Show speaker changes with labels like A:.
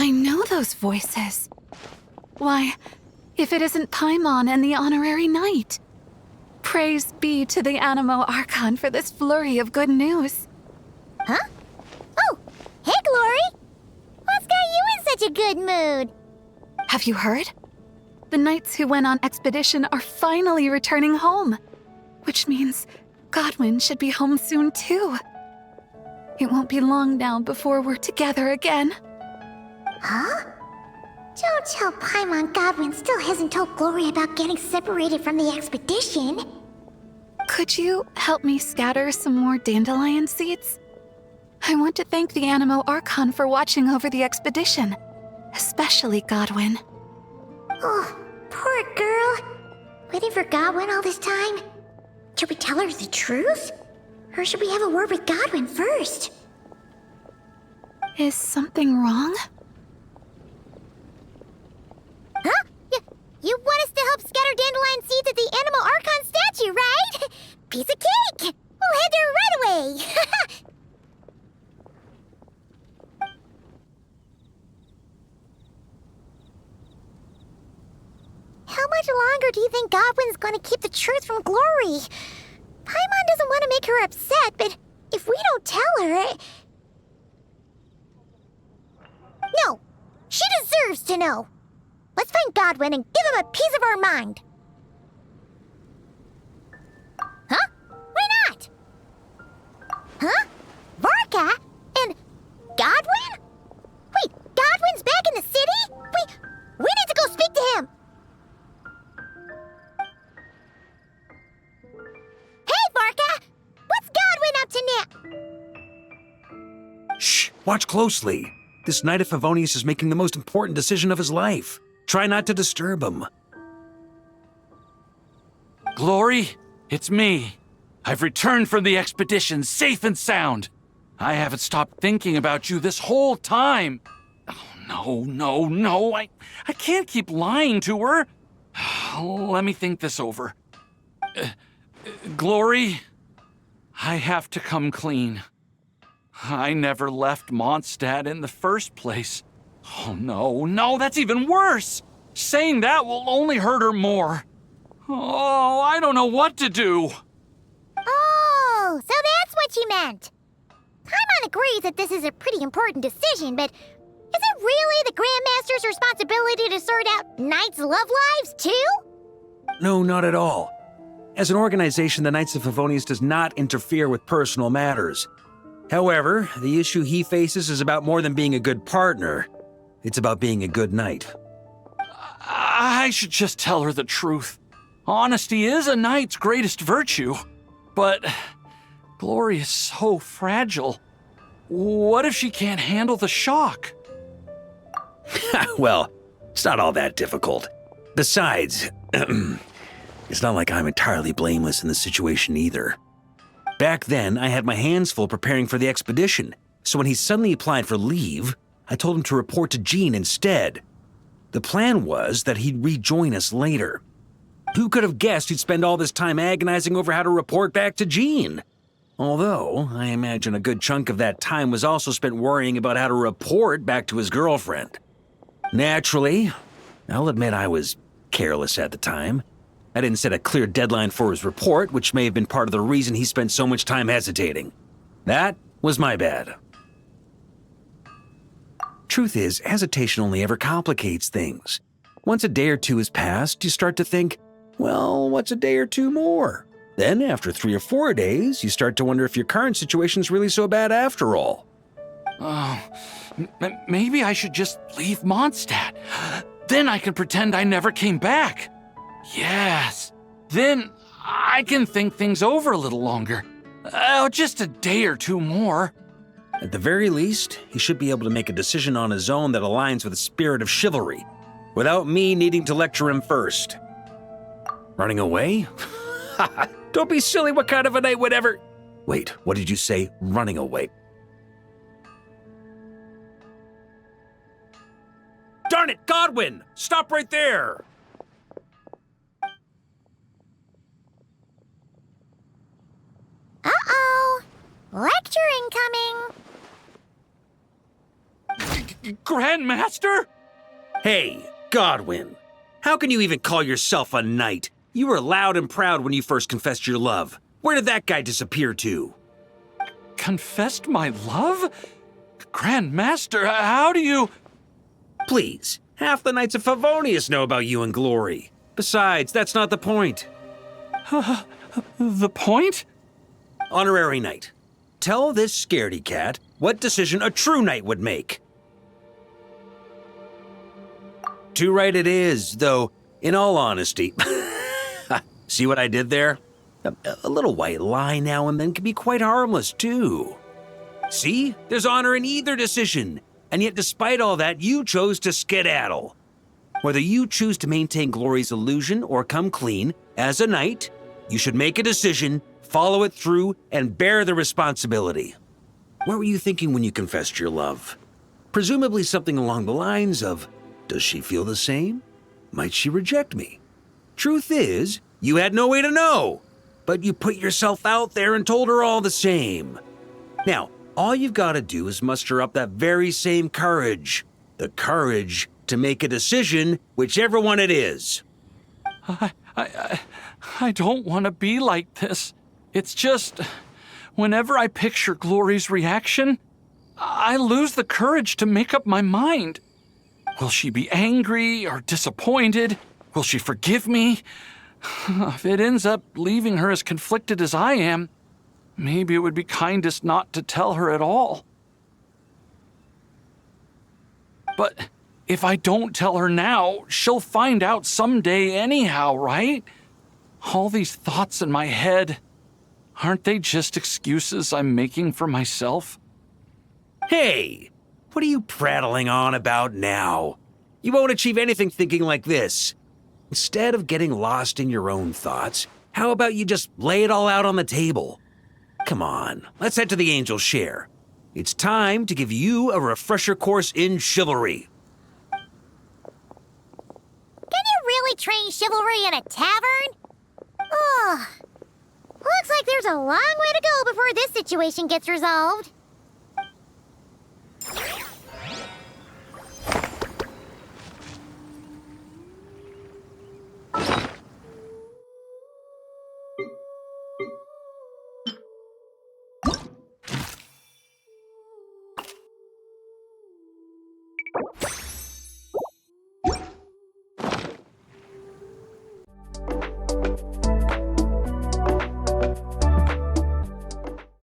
A: I know those voices. Why, if it isn't Paimon and the Honorary Knight. Praise be to the Anemo Archon for this flurry of good news.
B: Huh? Oh, hey, Glory! What's got you in such a good mood?
A: Have you heard? The knights who went on expedition are finally returning home. Which means Godwin should be home soon too. It won't be long now before we're together again.
B: Huh? Don't tell Paimon Godwin still hasn't told Glory about getting separated from the expedition.
A: Could you help me scatter some more dandelion seeds? I want to thank the Anemo Archon for watching over the expedition, especially Godwin.
B: Oh, poor girl. Waiting for Godwin all this time? Should we tell her the truth? Or should we have a word with Godwin first?
A: Is something wrong?
B: Huh? You want us to help scatter dandelion seeds at the Anemo Archon statue, right? Piece of cake! We'll head there right away! How much longer do you think Godwin's going to keep the truth from Glory? Paimon doesn't want to make her upset, but if we don't tell her... No! She deserves to know! Let's find Godwin and give him a piece of our mind! Huh? Why not? Huh? Varka? And Godwin? Wait, Godwin's back in the city? We need to go speak to him! Hey, Varka! What's Godwin up to now?
C: Shh! Watch closely. This Knight of Favonius is making the most important decision of his life. Try not to disturb him.
D: Glory, it's me. I've returned from the expedition safe and sound. I haven't stopped thinking about you this whole time. Oh, no. I can't keep lying to her. Let me think this over. Glory, I have to come clean. I never left Mondstadt in the first place. Oh, no, that's even worse. Saying that will only hurt her more. Oh, I don't know what to do.
B: Oh, so that's what you meant. Paimon agrees that this is a pretty important decision, but is it really the Grandmaster's responsibility to sort out Knights' love lives, too?
C: No, not at all. As an organization, the Knights of Favonius does not interfere with personal matters. However, the issue he faces is about more than being a good partner. It's about being a good knight.
D: I should just tell her the truth. Honesty is a knight's greatest virtue. But Glory is so fragile. What if she can't handle the shock?
C: Well, it's not all that difficult. Besides, it's not like I'm entirely blameless in this situation either. Back then, I had my hands full preparing for the expedition, so when he suddenly applied for leave, I told him to report to Jean instead. The plan was that he'd rejoin us later. Who could have guessed he'd spend all this time agonizing over how to report back to Jean? Although, I imagine a good chunk of that time was also spent worrying about how to report back to his girlfriend. Naturally, I'll admit I was careless at the time. I didn't set a clear deadline for his report, which may have been part of the reason he spent so much time hesitating. That was my bad. Truth is, hesitation only ever complicates things. Once a day or two has passed, you start to think, well, what's a day or two more? Then, after 3 or 4 days, you start to wonder if your current situation's really so bad after all.
D: Oh, maybe I should just leave Mondstadt. Then I can pretend I never came back. Yes, then I can think things over a little longer. Just a day or two more.
C: At the very least, he should be able to make a decision on his own that aligns with the spirit of chivalry, without me needing to lecture him first. Running away? Don't be silly, what kind of a knight would ever... Wait, what did you say? Running away? Darn it, Godwin! Stop right there!
B: Uh-oh! Lecture incoming!
D: Grandmaster?
C: Hey, Godwin. How can you even call yourself a knight? You were loud and proud when you first confessed your love. Where did that guy disappear to?
D: Confessed my love? Grandmaster, how do you...
C: Please, half the Knights of Favonius know about you and Glory. Besides, that's not the point.
D: The point?
C: Honorary Knight, tell this scaredy cat what decision a true knight would make. Too right it is, though, in all honesty. See what I did there? A little white lie now and then can be quite harmless, too. See? There's honor in either decision. And yet, despite all that, you chose to skedaddle. Whether you choose to maintain Glory's illusion or come clean, as a knight, you should make a decision, follow it through, and bear the responsibility. What were you thinking when you confessed your love? Presumably something along the lines of, does she feel the same? Might she reject me? Truth is, you had no way to know, but you put yourself out there and told her all the same. Now, all you've got to do is muster up that very same courage. The courage to make a decision, whichever one it is.
D: I don't want to be like this. It's just, whenever I picture Glory's reaction, I lose the courage to make up my mind. Will she be angry or disappointed? Will she forgive me? If it ends up leaving her as conflicted as I am, maybe it would be kindest not to tell her at all. But if I don't tell her now, she'll find out someday anyhow, right? All these thoughts in my head, aren't they just excuses I'm making for myself?
C: Hey, what are you prattling on about now? You won't achieve anything thinking like this. Instead of getting lost in your own thoughts, how about you just lay it all out on the table? Come on, let's head to the Angel's Share. It's time to give you a refresher course in chivalry.
B: Can you really train chivalry in a tavern? Ugh. Looks like there's a long way to go before this situation gets resolved.